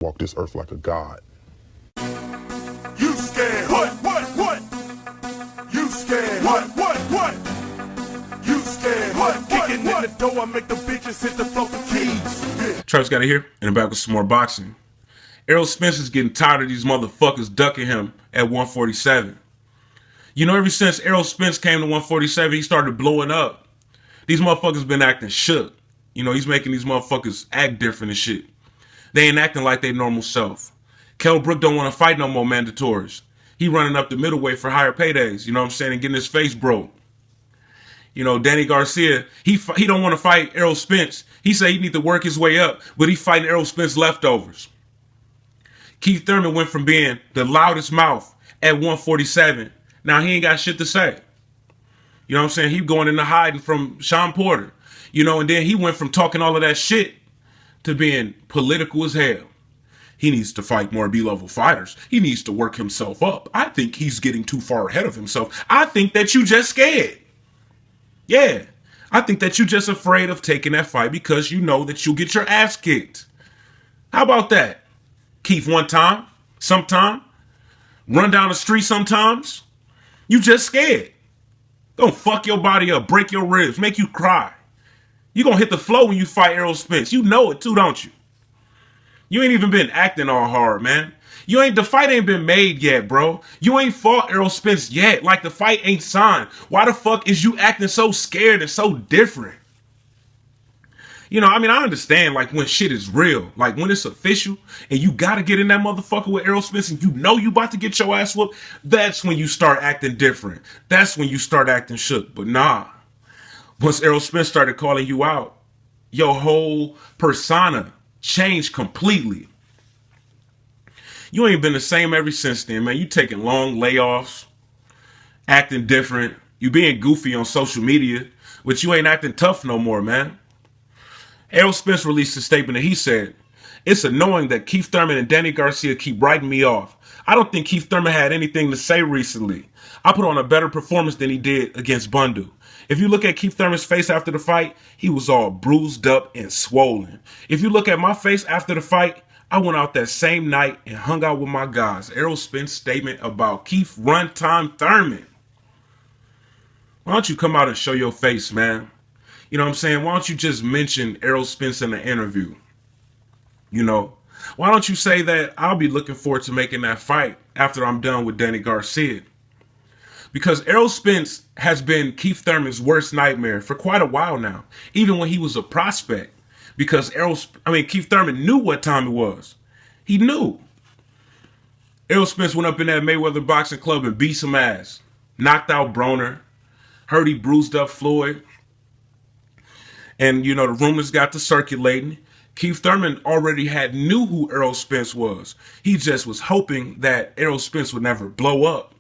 walk this earth like a god. You scared? What? You scared? What? You scared? What? Kicking in the door, I make the bitches hit the floor for keys. Yeah. Travis got it here, and I'm back with some more boxing. Errol Spence is getting tired of these motherfuckers ducking him at 147. You know, ever since Errol Spence came to 147, he started blowing up. These motherfuckers been acting shook. You know, he's making these motherfuckers act different and shit. They ain't acting like they normal self. Kell Brook don't want to fight no more mandatories. He running up the middleweight for higher paydays, you know what I'm saying, and getting his face broke. You know, Danny Garcia, he don't want to fight Errol Spence. He say he need to work his way up, but he fighting Errol Spence leftovers. Keith Thurman went from being the loudest mouth at 147. Now he ain't got shit to say. You know what I'm saying? He going into hiding from Sean Porter. You know, and then he went from talking all of that shit to being political as hell. He needs to fight more B-level fighters. He needs to work himself up. I think he's getting too far ahead of himself. I think that you just scared. Yeah, I think that you just afraid of taking that fight because you know that you'll get your ass kicked. How about that? Keith, one time, sometime, run down the street sometimes. You just scared. Gonna fuck your body up, break your ribs, make you cry. You gonna hit the floor when you fight Errol Spence. You know it too, don't you? You ain't even been acting all hard, man. The fight ain't been made yet, bro. You ain't fought Errol Spence yet. Like, the fight ain't signed. Why the fuck is you acting so scared and so different? You know, I mean, I understand, like, when shit is real, like, when it's official, and you gotta get in that motherfucker with Errol Spence, and you know you about to get your ass whooped, that's when you start acting different. That's when you start acting shook. But nah, once Errol Spence started calling you out, your whole persona changed completely. You ain't been the same ever since then, man. You taking long layoffs, acting different. You being goofy on social media, but you ain't acting tough no more, man. Errol Spence released a statement that he said, "It's annoying that Keith Thurman and Danny Garcia keep writing me off. I don't think Keith Thurman had anything to say recently. I put on a better performance than he did against Bundu. If you look at Keith Thurman's face after the fight, he was all bruised up and swollen. If you look at my face after the fight, I went out that same night and hung out with my guys." Errol Spence statement about Keith Runtime Thurman. Why don't you come out and show your face, man? You know what I'm saying? Why don't you just mention Errol Spence in the interview? You know, why don't you say that I'll be looking forward to making that fight after I'm done with Danny Garcia? Because Errol Spence has been Keith Thurman's worst nightmare for quite a while now, even when he was a prospect. Because Keith Thurman knew what time it was. He knew. Errol Spence went up in that Mayweather boxing club and beat some ass. Knocked out Broner. Heard he bruised up Floyd. And, you know, the rumors got to circulating. Keith Thurman already knew who Errol Spence was. He just was hoping that Errol Spence would never blow up.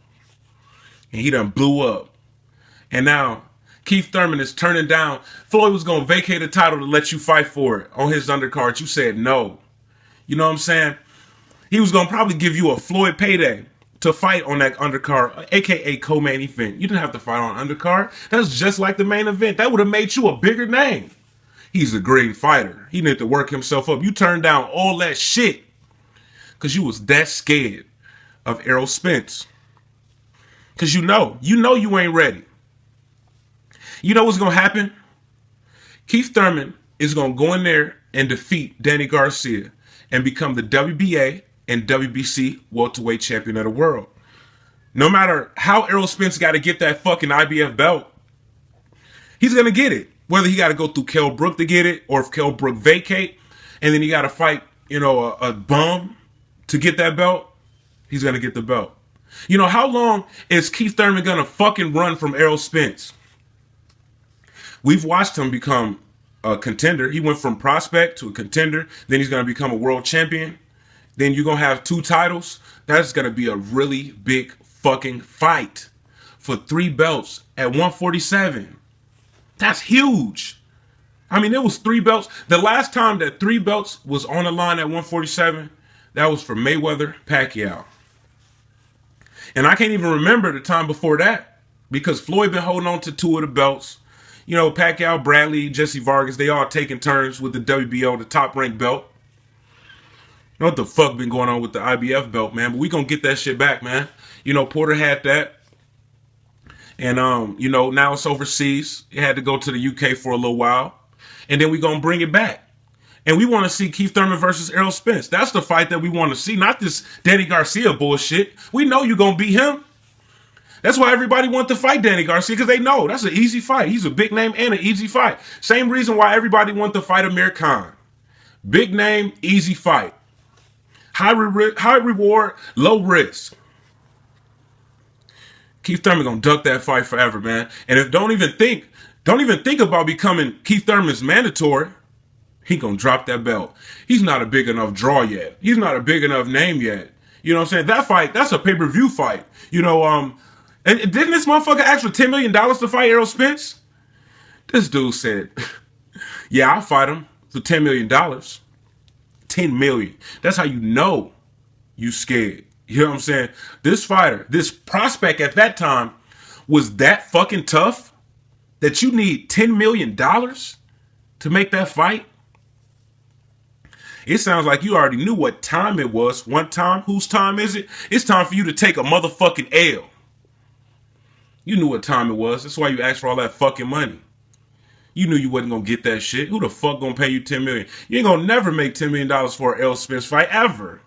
And he done blew up. And now Keith Thurman is turning down. Floyd was going to vacate the title to let you fight for it on his undercard. You said no. You know what I'm saying? He was going to probably give you a Floyd payday to fight on that undercard, a.k.a. co-main event. You didn't have to fight on undercard. That's just like the main event. That would have made you a bigger name. He's a great fighter. He needed to work himself up. You turned down all that shit because you was that scared of Errol Spence. Because you know you ain't ready. You know what's going to happen? Keith Thurman is going to go in there and defeat Danny Garcia and become the WBA and WBC welterweight champion of the world. No matter how Errol Spence got to get that fucking IBF belt, he's going to get it. Whether he got to go through Kell Brook to get it or if Kell Brook vacate and then he got to fight, you know, a bum to get that belt, he's going to get the belt. You know, how long is Keith Thurman going to fucking run from Errol Spence? We've watched him become a contender. He went from prospect to a contender. Then he's going to become a world champion. Then you're going to have 2 titles. That's going to be a really big fucking fight for 3 belts at 147. That's huge. I mean, it was 3 belts. The last time that 3 belts was on the line at 147, that was for Mayweather, Pacquiao. And I can't even remember the time before that because Floyd been holding on to 2 of the belts. You know, Pacquiao, Bradley, Jesse Vargas, they all taking turns with the WBO, the top-ranked belt. know what the fuck been going on with the IBF belt, man, but we gonna get that shit back, man. You know, Porter had that. And, you know, now it's overseas. It had to go to the UK for a little while. And then we gonna bring it back. And we want to see Keith Thurman versus Errol Spence. That's the fight that we want to see, not this Danny Garcia bullshit. We know you're going to beat him. That's why everybody wants to fight Danny Garcia, because they know that's an easy fight. He's a big name and an easy fight. Same reason why everybody wants to fight Amir Khan. Big name, easy fight. High reward, low risk. Keith Thurman going to duck that fight forever, man. And if don't even think about becoming Keith Thurman's mandatory. He gonna drop that belt. He's not a big enough draw yet. He's not a big enough name yet. You know what I'm saying? That fight, that's a pay-per-view fight. You know, and didn't this motherfucker ask for $10 million to fight Errol Spence? This dude said, yeah, I'll fight him for $10 million. $10 million. That's how you know you scared. You know what I'm saying? This fighter, this prospect at that time was that fucking tough that you need $10 million to make that fight? It sounds like you already knew what time it was. One time? Whose time is it? It's time for you to take a motherfucking L. You knew what time it was. That's why you asked for all that fucking money. You knew you wasn't going to get that shit. Who the fuck going to pay you $10 million? You ain't going to never make $10 million for an Errol Spence fight ever.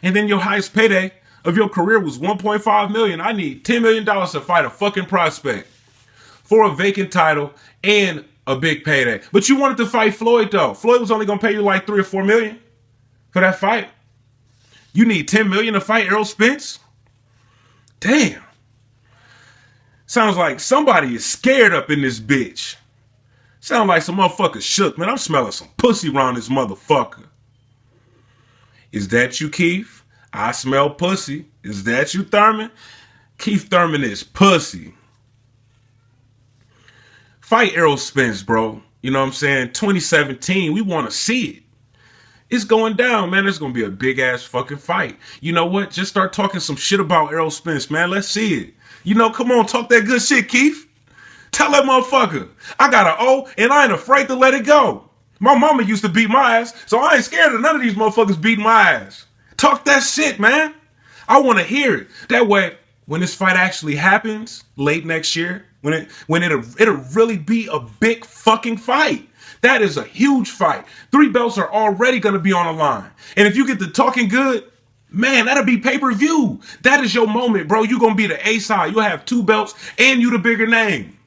And then your highest payday of your career was $1.5 million. I need $10 million to fight a fucking prospect for a vacant title and a big payday. But you wanted to fight Floyd, though. Floyd was only going to pay you like $3 or $4 million for that fight. You need $10 million to fight Errol Spence? Damn. Sounds like somebody is scared up in this bitch. Sound like some motherfucker shook. Man, I'm smelling some pussy around this motherfucker. Is that you, Keith? I smell pussy. Is that you, Thurman? Keith Thurman is pussy. Fight Errol Spence, bro. You know what I'm saying? 2017, we want to see it. It's going down, man. It's going to be a big-ass fucking fight. You know what? Just start talking some shit about Errol Spence, man. Let's see it. You know, come on, talk that good shit, Keith. Tell that motherfucker, I got an O, and I ain't afraid to let it go. My mama used to beat my ass, so I ain't scared of none of these motherfuckers beating my ass. Talk that shit, man. I want to hear it. That way, when this fight actually happens late next year, when it'll really be a big fucking fight. That is a huge fight. 3 belts are already going to be on the line. And if you get to talking good, man, that'll be pay-per-view. That is your moment, bro. You're going to be the A side. You'll have 2 belts and you the bigger name.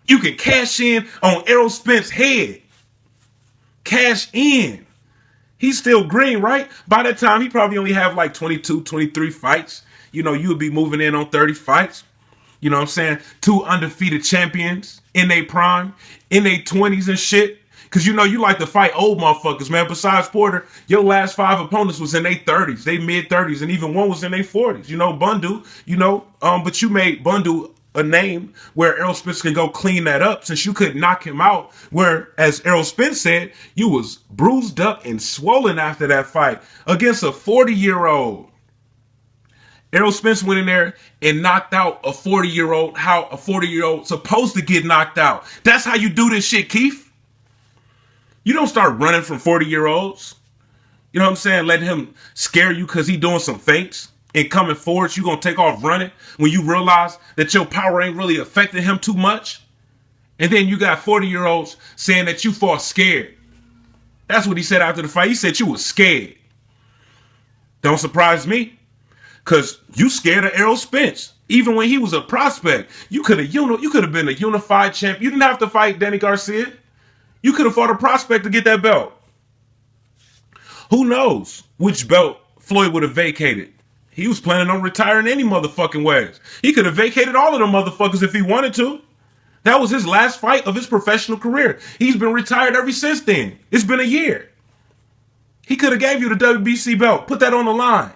You can cash in on Errol Spence's head. Cash in. He's still green, right? By that time, he probably only have like 22, 23 fights. You know, you would be moving in on 30 fights. You know what I'm saying? 2 undefeated champions in their prime, in their 20s and shit. Because you know you like to fight old motherfuckers, man. Besides Porter, your last 5 opponents was in their 30s, they mid-30s, and even one was in their 40s. You know, Bundu, you know, but you made Bundu a name where Errol Spence can go clean that up since you couldn't knock him out. Where, as Errol Spence said, you was bruised up and swollen after that fight against a 40-year-old. Errol Spence went in there and knocked out a 40-year-old, how a 40-year-old supposed to get knocked out. That's how you do this shit, Keith. You don't start running from 40-year-olds. You know what I'm saying? Letting him scare you because he doing some feints and coming forward, you going to take off running when you realize that your power ain't really affecting him too much. And then you got 40-year-olds saying that you fought scared. That's what he said after the fight. He said you was scared. Don't surprise me. Because you scared of Errol Spence. Even when he was a prospect, you could have been a unified champ. You didn't have to fight Danny Garcia. You could have fought a prospect to get that belt. Who knows which belt Floyd would have vacated? He was planning on retiring any motherfucking ways. He could have vacated all of them motherfuckers if he wanted to. That was his last fight of his professional career. He's been retired ever since then. It's been a year. He could have gave you the WBC belt. Put that on the line.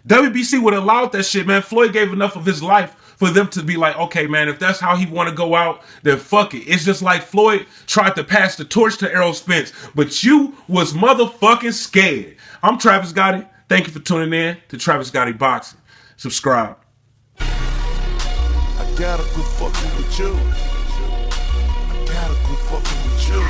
WBC would have allowed that shit, man. Floyd gave enough of his life for them to be like, okay, man, if that's how he want to go out, then fuck it. It's just like Floyd tried to pass the torch to Errol Spence, but you was motherfucking scared. I'm Travis Gotti. Thank you for tuning in to Travis Gotti Boxing. Subscribe. I gotta quit fucking with you. I gotta quit fucking with you.